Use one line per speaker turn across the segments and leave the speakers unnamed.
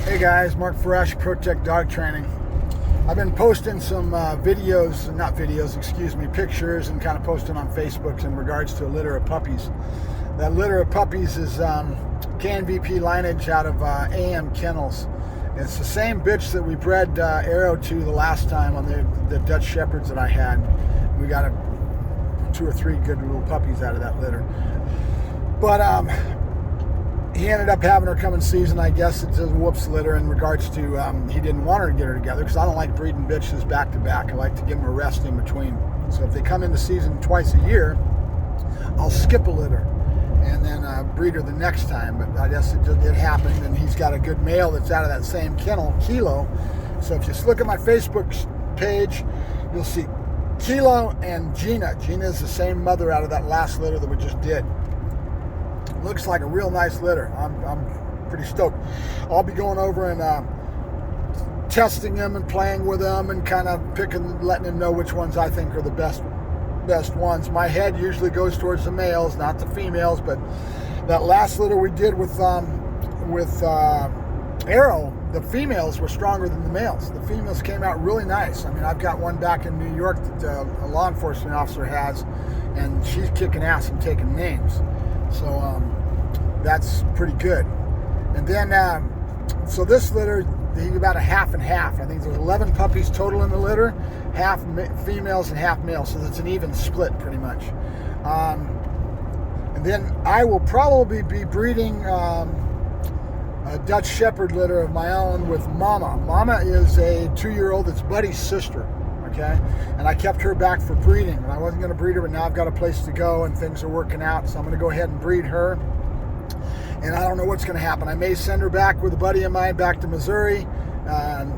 Hey guys, Mark Ferrasci, Protect Dog Training. I've been posting some pictures and kind of posting on Facebook in regards to a litter of puppies. That litter of puppies is KNVP lineage out of AM Kennels. It's the same bitch that we bred Arrow to the last time on the Dutch Shepherds that I had. We got 2 or 3 good little puppies out of that litter. But he ended up having her come in season. I guess it's a whoops litter in regards to he didn't want her to get her together, because I don't like breeding bitches back to back. I like to give them a rest in between. So if they come into season twice a year, I'll skip a litter and then breed her the next time. But I guess it happened, and he's got a good male that's out of that same kilo. So if you just look at my Facebook page, you'll see Kilo and Gina. Gina is the same mother out of that last litter that we just did. Looks like a real nice litter. I'm pretty stoked. I'll be going over and testing them and playing with them and kind of letting them know which ones I think are the best ones. My head usually goes towards the males, not the females, but that last litter we did with Arrow, the females were stronger than the males. The females came out really nice. I mean, I've got one back in New York that a law enforcement officer has, and she's kicking ass and taking names. So that's pretty good. And then, so this litter, he's about a half and half. I think there's 11 puppies total in the litter, half females and half males. So it's an even split pretty much. And then I will probably be breeding a Dutch Shepherd litter of my own with Mama. Mama is a 2-year-old that's Buddy's sister. Okay, and I kept her back for breeding, and I wasn't going to breed her, but now I've got a place to go and things are working out, so I'm going to go ahead and breed her. And I don't know what's going to happen. I may send her back with a buddy of mine back to Missouri,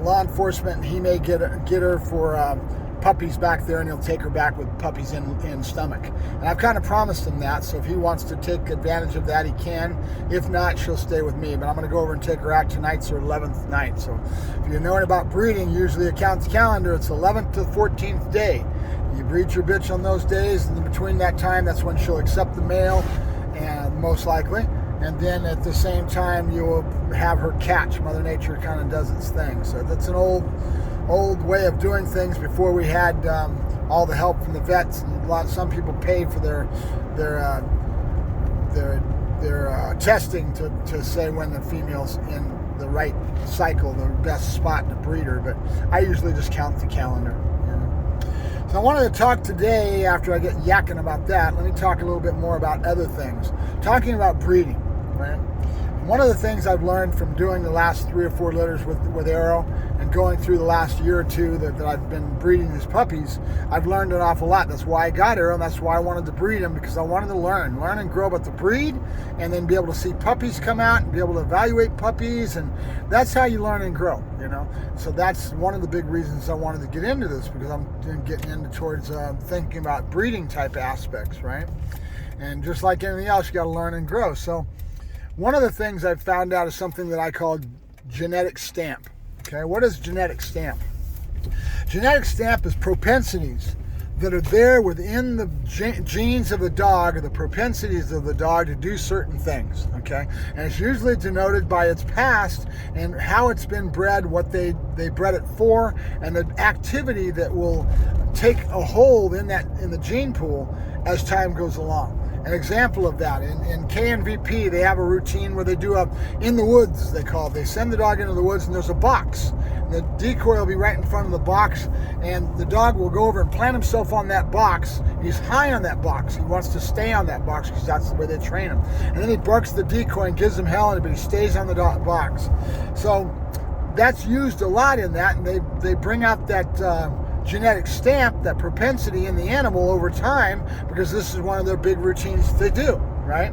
law enforcement, and he may get her for puppies back there, and he'll take her back with puppies in stomach. And I've kind of promised him that, so if he wants to take advantage of that, he can. If not, she'll stay with me. But I'm going to go over and take her out. Tonight's her 11th night. So if you're knowing about breeding, usually it counts calendar. It's 11th to 14th day. You breed your bitch on those days, and in between that time, that's when she'll accept the male, and most likely. And then at the same time, you will have her catch. Mother Nature kind of does its thing. So that's an old way of doing things before we had all the help from the vets. And some people paid for their testing to say when the female's in the right cycle, the best spot to breed her. But I usually just count the calendar. So I wanted to talk today, after I get yakking about that, let me talk a little bit more about other things. Talking about breeding, right? One of the things I've learned from doing the last 3 or 4 litters with Arrow and going through the last year or 2 that I've been breeding these puppies, I've learned an awful lot. That's why I got Arrow, and that's why I wanted to breed him, because I wanted to learn and grow about the breed, and then be able to see puppies come out and be able to evaluate puppies, and that's how you learn and grow, you know. So that's one of the big reasons I wanted to get into this, because I'm getting into towards thinking about breeding type aspects, right? And just like anything else, you got to learn and grow. So one of the things I've found out is something that I call genetic stamp. Okay, what is genetic stamp? Genetic stamp is propensities that are there within the genes of the dog, or the propensities of the dog to do certain things, okay? And it's usually denoted by its past and how it's been bred, what they bred it for, and the activity that will take a hold in the gene pool as time goes along. An example of that, in KNVP, they have a routine where they do in the woods, they call it. They send the dog into the woods, and there's a box. And the decoy will be right in front of the box, and the dog will go over and plant himself on that box. He's high on that box. He wants to stay on that box because that's the way they train him. And then he barks the decoy and gives him hell, but he stays on the box. So that's used a lot in that, and they bring out that genetic stamp, that propensity in the animal over time, because this is one of their big routines they do, right?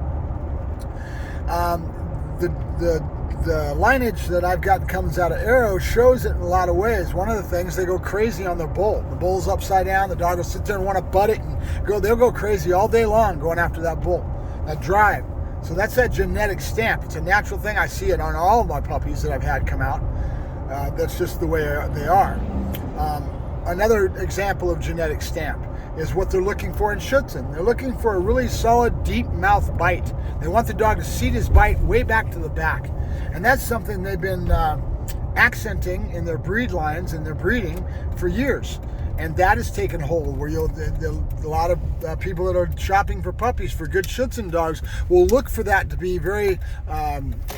The lineage that I've got comes out of Arrow shows it in a lot of ways. One of the things, they go crazy on their bull. The bull's upside down, the dog will sit there and want to butt it and they'll go crazy all day long going after that bull, that drive. So that's that genetic stamp. It's a natural thing. I see it on all of my puppies that I've had come out. That's just the way they are. Another example of genetic stamp is what they're looking for in Schutzen. They're looking for a really solid, deep mouth bite. They want the dog to seat his bite way back to the back. And that's something they've been accenting in their breed lines and their breeding for years. And that has taken hold, where a lot of people that are shopping for puppies for good Schutzhund dogs will look for that to be very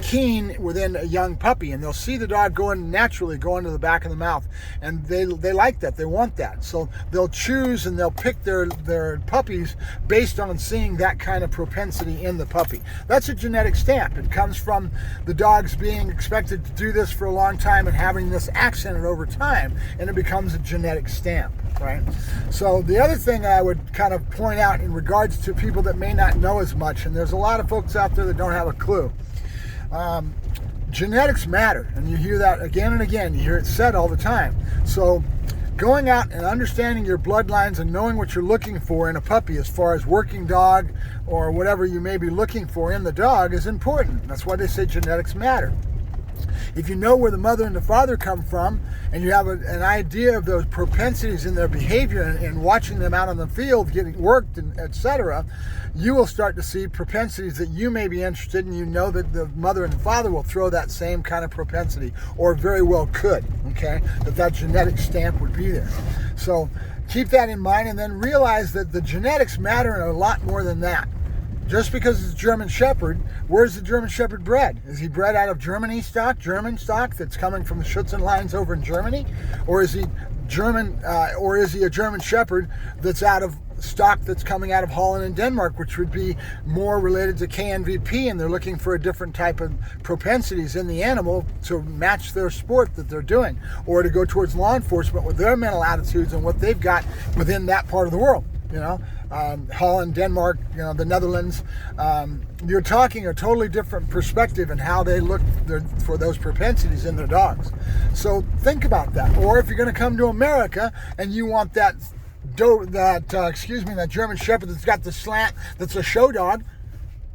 keen within a young puppy, and they'll see the dog naturally go into the back of the mouth, and they like that, they want that, so they'll choose and they'll pick their puppies based on seeing that kind of propensity in the puppy. That's a genetic stamp. It comes from the dogs being expected to do this for a long time and having this accented over time, and it becomes a genetic stamp. Right. So the other thing I would kind of point out in regards to people that may not know as much, and there's a lot of folks out there that don't have a clue. Genetics matter, and you hear that again and again. You hear it said all the time. So going out and understanding your bloodlines and knowing what you're looking for in a puppy as far as working dog or whatever you may be looking for in the dog is important. That's why they say genetics matter. If you know where the mother and the father come from, and you have an idea of those propensities in their behavior and watching them out on the field getting worked and etc., you will start to see propensities that you may be interested in. You know that the mother and the father will throw that same kind of propensity, or very well could, okay? That genetic stamp would be there. So keep that in mind, and then realize that the genetics matter and a lot more than that. Just because it's German Shepherd, where's the German Shepherd bred? Is he bred out of German stock that's coming from the Schutzhund lines over in Germany? Or is he German, or is he a German Shepherd that's out of stock that's coming out of Holland and Denmark, which would be more related to KNVP, and they're looking for a different type of propensities in the animal to match their sport that they're doing, or to go towards law enforcement with their mental attitudes and what they've got within that part of the world. Holland, Denmark, the Netherlands, you're talking a totally different perspective in how they look for those propensities in their dogs. So think about that. Or if you're going to come to America and you want that German Shepherd that's got the slant, that's a show dog,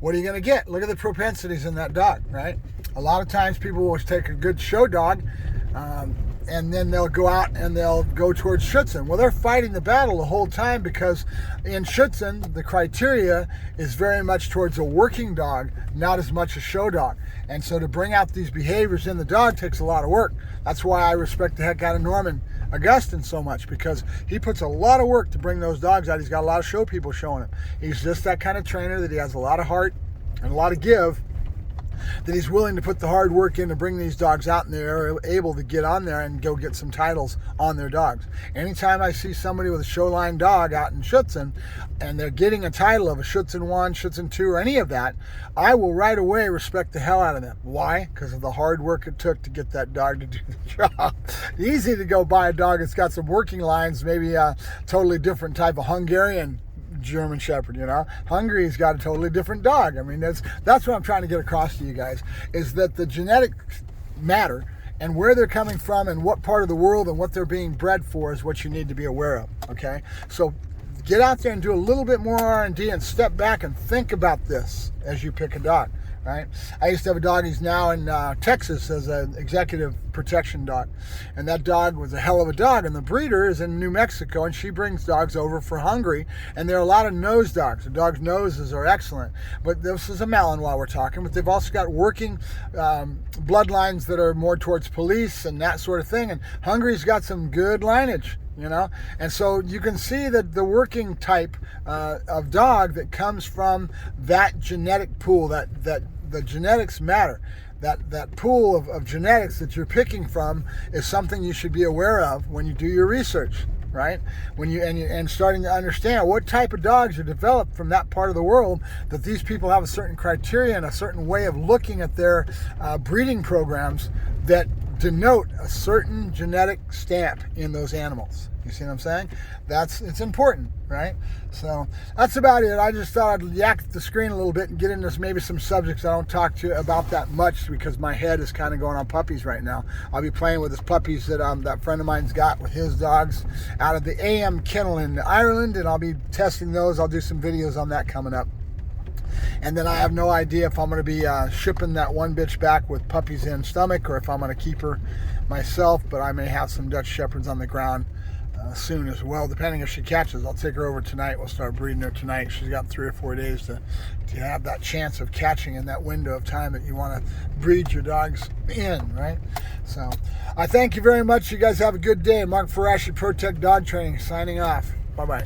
what are you going to get? Look at the propensities in that dog, right? A lot of times people will take a good show dog, and then they'll go out and they'll go towards Schutzhund. Well, they're fighting the battle the whole time, because in Schutzhund, the criteria is very much towards a working dog, not as much a show dog. And so to bring out these behaviors in the dog takes a lot of work. That's why I respect the heck out of Norman Augustin so much, because he puts a lot of work to bring those dogs out. He's got a lot of show people showing him. He's just that kind of trainer that he has a lot of heart and a lot of give, that he's willing to put the hard work in to bring these dogs out, and they're able to get on there and go get some titles on their dogs. Anytime I see somebody with a show line dog out in Schutzhund and they're getting a title of a Schutzhund 1, Schutzhund 2, or any of that, I will right away respect the hell out of them. Why? Because of the hard work it took to get that dog to do the job. Easy to go buy a dog that's got some working lines, maybe a totally different type of Hungarian German Shepherd, Hungary's got a totally different dog. I mean, that's what I'm trying to get across to you guys, is that the genetics matter, and where they're coming from and what part of the world and what they're being bred for is what you need to be aware of, okay? So get out there and do a little bit more R&D and step back and think about this as you pick a dog, right? I used to have a dog. He's now in Texas as an executive protection dog, and that dog was a hell of a dog, and the breeder is in New Mexico, and she brings dogs over for Hungary, and there are a lot of nose dogs. The dog's noses are excellent, but this is a Malinois we're talking, but they've also got working bloodlines that are more towards police and that sort of thing, and Hungary's got some good lineage, and so you can see that the working type of dog that comes from that genetic pool, that the genetics matter. That pool of genetics that you're picking from is something you should be aware of when you do your research, right? When you and starting to understand what type of dogs are developed from that part of the world, that these people have a certain criteria and a certain way of looking at their breeding programs that denote a certain genetic stamp in those animals. You see what I'm saying? It's important, right? So that's about it. I just thought I'd yak the screen a little bit and get into maybe some subjects I don't talk to you about that much, because my head is kind of going on puppies right now. I'll be playing with his puppies that that friend of mine's got with his dogs out of the AM kennel in Ireland, and I'll be testing those. I'll do some videos on that coming up. And then I have no idea if I'm going to be shipping that one bitch back with puppies in stomach, or if I'm going to keep her myself, but I may have some Dutch Shepherds on the ground soon as well, depending if she catches. I'll take her over tonight. We'll start breeding her tonight. She's got 3 or 4 days to have that chance of catching in that window of time that you want to breed your dogs in, right? So I thank you very much. You guys have a good day. Mark Ferrasci, ProTech Dog Training, signing off. Bye-bye.